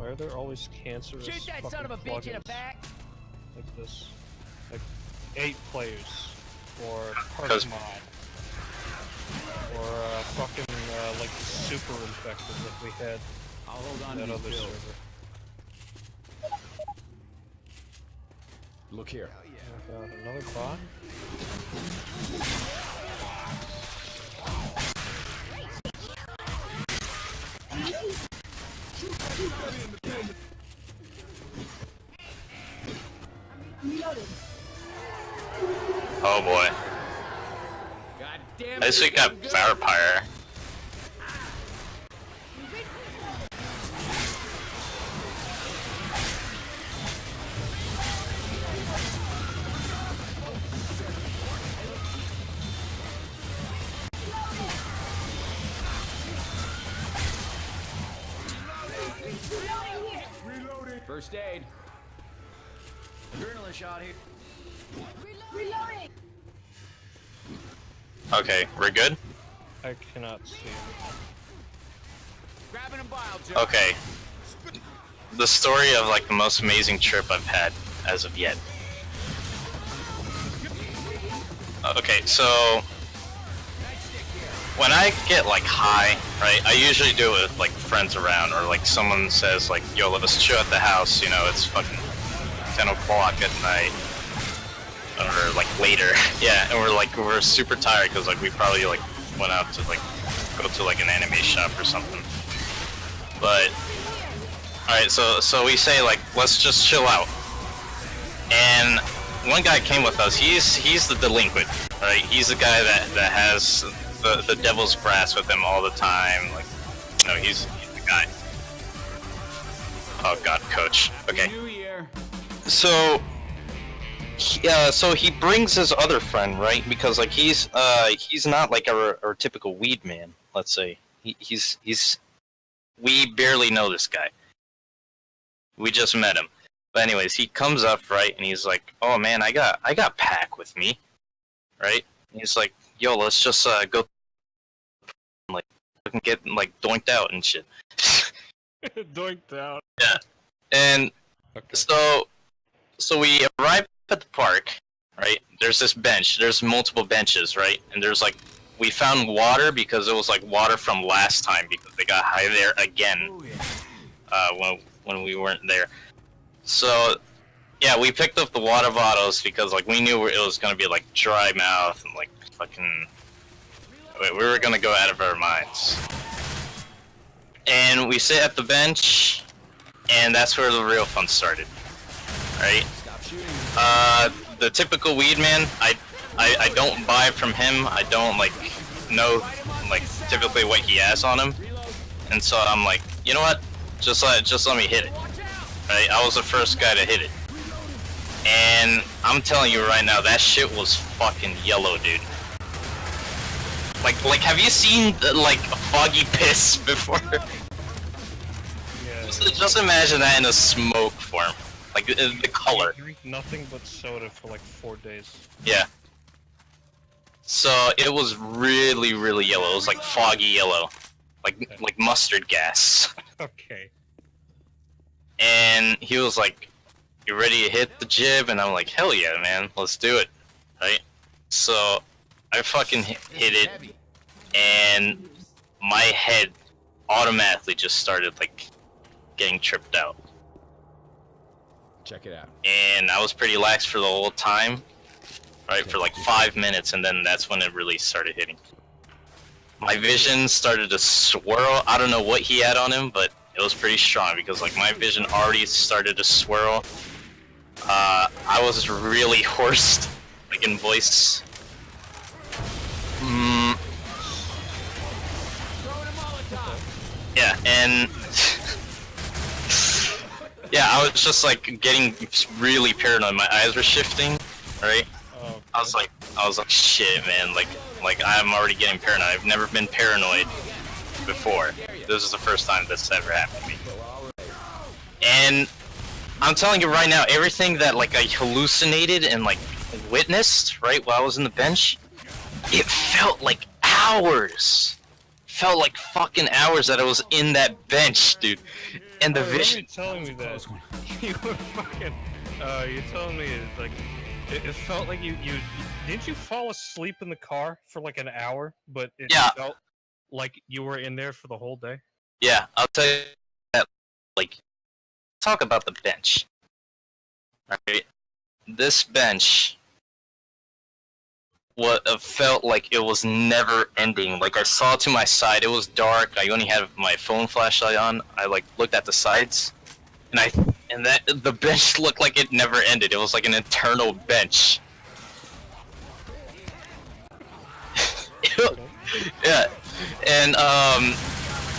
Why are there always cancerous Shoot that son of a bitch in the back! like this? Like 8 players, or Because- Parkmod, or fucking like super infected that we had I'll hold on that to other these server. pills. Look here. Oh god, another bot? Oh boy. God damn At least we got Vampire. First aid. Adrenaline shot here. Reloading! Okay, we're good? I cannot see him. Grabbing a bile jar. Okay. The story of like the most amazing trip I've had as of yet. Okay, so when I get like high, right, I usually do it with like friends around, or like someone says like, yo, let's chill at the house, you know, it's fucking 10 o'clock at night, or like later. Yeah, and we're super tired because like we probably like went out to like go to like an anime shop or something. But alright, so we say like, let's just chill out. And one guy came with us. He's the delinquent, right? He's the guy that has the devil's grass with him all the time. Like, you know, he's the guy. Oh god, coach. Okay. New year. So he brings his other friend, right? Because like he's not like our typical weed man. Let's say we barely know this guy. We just met him. But anyways, he comes up, right, and he's like, "Oh man, I got Pack with me," right? And he's like, "Yo, let's just go, like, get like doinked out and shit." Doinked out. Yeah, and Okay. so we arrive at the park, right? There's this bench. There's multiple benches, right? And there's like, we found water because it was like water from last time because they got high there again when we weren't there. So yeah, we picked up the water bottles because like we knew it was gonna be like dry mouth and like fucking. We were gonna go out of our minds. And we sit at the bench, and that's where the real fun started, right? The typical weed man, I don't buy from him. I don't like know like typically what he has on him, and so I'm like, you know what? Just let me hit it. Right? I was the first guy to hit it, and I'm telling you right now, that shit was fucking yellow, dude. Like have you seen like a foggy piss before? Yeah. Just imagine that in a smoke form, like the color. I drink nothing but soda for like 4 days. Yeah. So it was really, really yellow. It was like foggy yellow, like mustard gas. Okay. And he was like, "You ready to hit the jib?" And I'm like, "Hell yeah, man, let's do it." Right? So I fucking hit it, and my head automatically just started like getting tripped out. Check it out. And I was pretty lax for the whole time, right, for like 5 minutes, and then that's when it really started hitting. My vision started to swirl. I don't know what he had on him, but it was pretty strong because like my vision already started to swirl. I was really hoarse, like in voice. Yeah, and yeah, I was just like getting really paranoid. My eyes were shifting, right? Oh, okay. I was like, shit, man. Like I'm already getting paranoid. I've never been paranoid before. This is the first time this ever happened to me. And I'm telling you right now, everything that like I hallucinated and like witnessed, right, while I was in the bench, it felt like hours. felt like fucking hours that I was in that bench, dude. And the I remember you vision. telling me that. You were fucking. You're telling me it's like. It felt like you. Didn't you fall asleep in the car for like an hour? But it Yeah. felt like you were in there for the whole day? Yeah, I'll tell you that. Like, talk about the bench. Alright? This bench. What felt like it was never ending. Like, I saw to my side, it was dark. I only had my phone flashlight on. I like looked at the sides, and the bench looked like it never ended. It was like an eternal bench. Yeah, and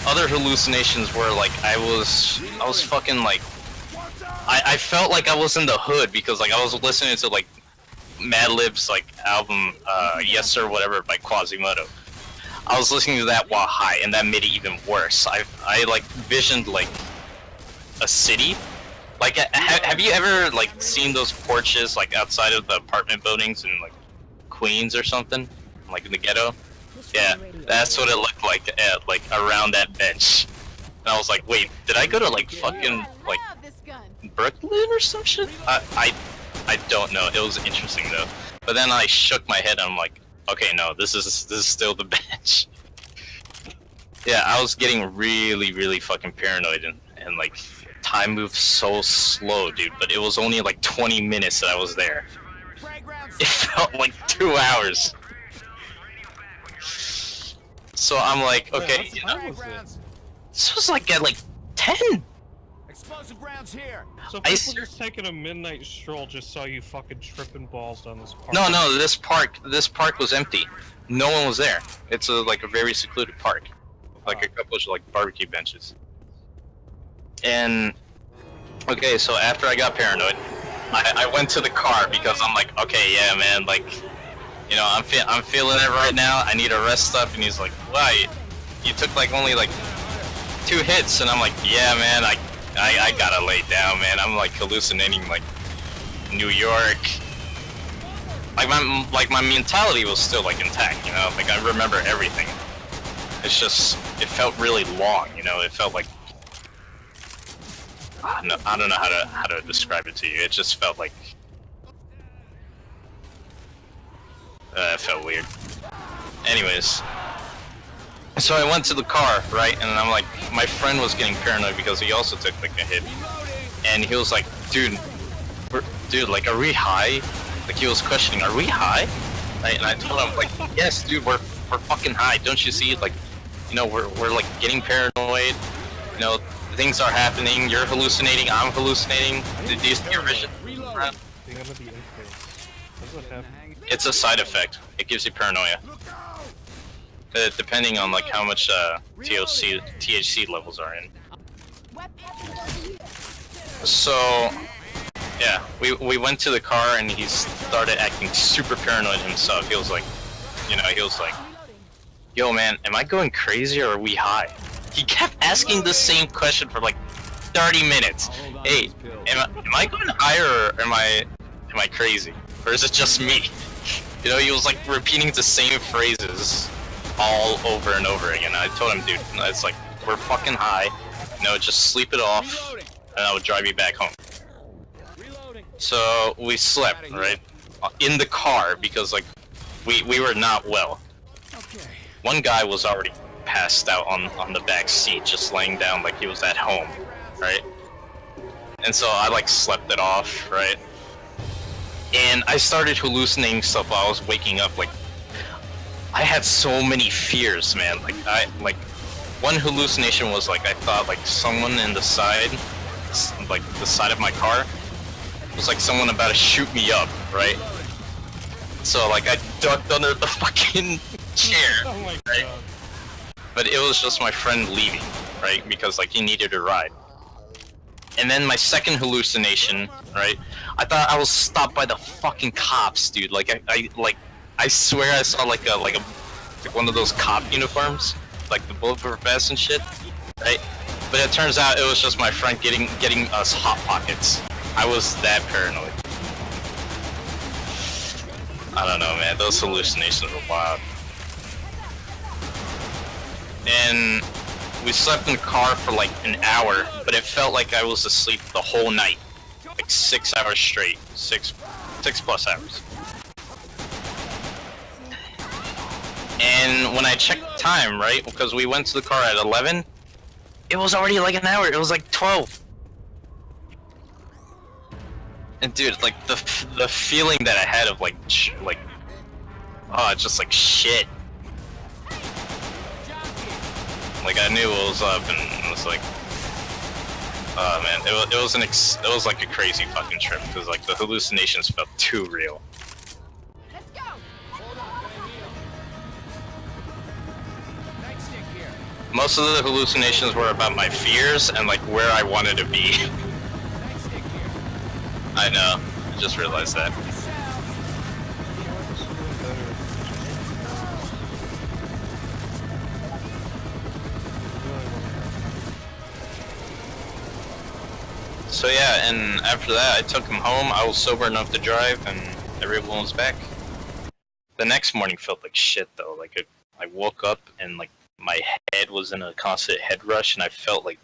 other hallucinations were like I was fucking like I felt like I was in the hood because like I was listening to like Madlib's like album Yes Sir Whatever by Quasimodo. I was listening to that while high, and that made it even worse. I like visioned like a city. Like have you ever like seen those porches like outside of the apartment buildings in like Queens or something, like in the ghetto? Yeah, that's what it looked like at like around that bench. And I was like, wait, did I go to like fucking like Brooklyn or some shit? I don't know. It was interesting though. But then I shook my head and I'm like, okay, no, this is still the bench. Yeah, I was getting really fucking paranoid and like time moved so slow, dude. But it was only like 20 minutes that I was there. It felt like 2 hours. So I'm like, okay, you know, this was like at like 10. Explosive rounds here. So people just taking a midnight stroll just saw you fucking tripping balls down this park. No, this park was empty. No one was there. It's like a very secluded park, like a couple of like barbecue benches. And okay, so after I got paranoid, I went to the car because I'm like, okay, yeah, man, like, you know, I'm feeling it right now. I need to rest up. And he's like, wow, you took like only like 2 hits, and I'm like, yeah, man, I gotta lay down, man. I'm like hallucinating like New York. Like my mentality was still like intact, you know. Like I remember everything. It's just it felt really long, you know. It felt like I don't know how to describe it to you. It just felt like it felt weird. Anyways. So I went to the car, right, and I'm like, my friend was getting paranoid because he also took like a hit, and he was like, dude, like, are we high? Like he was questioning, are we high? And I told him like, yes, dude, we're fucking high. Don't you see? Like, you know, we're like getting paranoid. You know, things are happening. You're hallucinating. I'm hallucinating. Do you see your vision? It's a side effect. It gives you paranoia. Depending on like how much THC levels are in. So yeah, we went to the car and he started acting super paranoid himself. He was like, you know, yo man, am I going crazy or are we high? He kept asking the same question for like 30 minutes. Hey, am I going higher or am I crazy? Or is it just me? You know, he was like repeating the same phrases all over and over again. I told him, dude, it's like, we're fucking high, you know, just sleep it off, and I would drive you back home. So we slept, right, in the car, because like, we were not well. One guy was already passed out on the back seat, just laying down like he was at home, right? And so I like slept it off, right? And I started hallucinating stuff while I was waking up, like, I had so many fears, man. Like one hallucination was like I thought like someone in the side, like the side of my car, was like someone about to shoot me up, right? So like I ducked under the fucking chair, Oh my right? god. But it was just my friend leaving, right? Because like he needed a ride. And then my second hallucination, right? I thought I was stopped by the fucking cops, dude. Like I swear I saw like one of those cop uniforms, like the bulletproof vest and shit, right? But it turns out it was just my friend getting us hot pockets. I was that paranoid. I don't know, man. Those hallucinations were wild. and we slept in the car for like an hour, but it felt like I was asleep the whole night, like 6 hours straight, six plus hours. And when I checked the time, right, because we went to the car at 11, it was already like an hour. It was like 12. And dude, like the feeling that I had of like just like shit. Like I knew what was up, and it was like, oh man, it was like a crazy fucking trip because like the hallucinations felt too real. Let's go. Nightstick here. Most of the hallucinations were about my fears and like where I wanted to be. Nightstick here. I know, I just realized that. So yeah, and after that I took him home. I was sober enough to drive, and everyone was back. The next morning felt like shit though. Like I woke up and like my head was in a constant head rush, and I felt like